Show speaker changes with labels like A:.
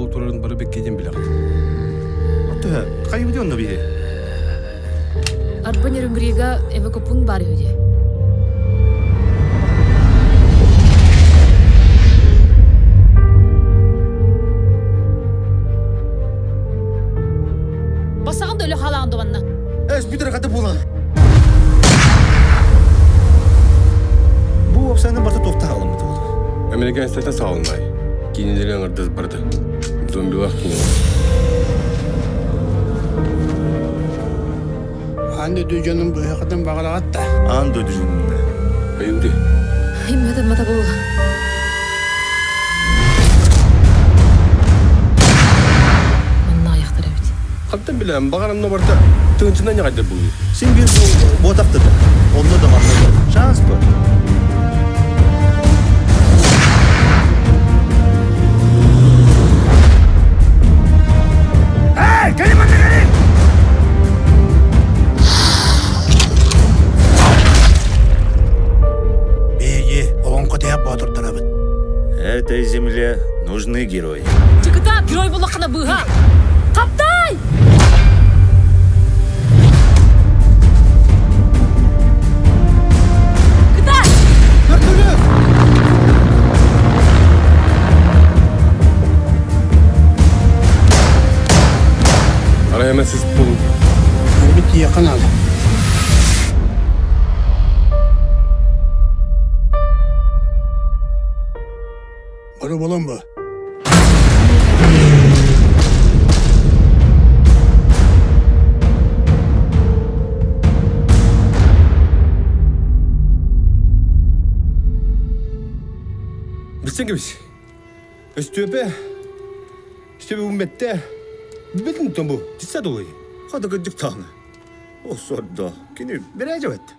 A: болу турарын бары беккеден билем.
B: Ата, кайбыды онда бие?
C: Арбан ерүнгрига эвакопун бар үде. Басағын да өлі халағынды банна.
B: Әс бүтір қаты болан. Бұл опсаны барды тоқта қалымды болды.
A: Американ статта сағылмай. Кейінелерін ұрдыз барды. Зомбилар кейінелер.
D: Анды дүжінің бұйықыдың бағалағатта.
B: Анды дүжінің да.
A: Айылды.
C: Химмеді мата болуға. Манна аяқтар әбіт.
A: Қаттан білем, бағаранына барда түгіншінен не қайдар бұл?
B: Сен бір бұл ботақты да. Онны да манны да. Шанс бар. Эй, кәлеманды кәлем!
D: Беги, оғын құтаяп батырдыр әбіт.
B: Этой земле нужны герои.
C: Чыкыта, герой болақына бұға. Қаптай! Кыта!
A: Арай әмәсіз бұл.
D: Әбіт еқін ал. Бұры болын бұ.
A: Білсен кебіс. Өстөпе үмметте. Білдің тұн бұл. Тиса долы.
B: Қады күдік тағына. О, сорда. Кені бір әжі өтті.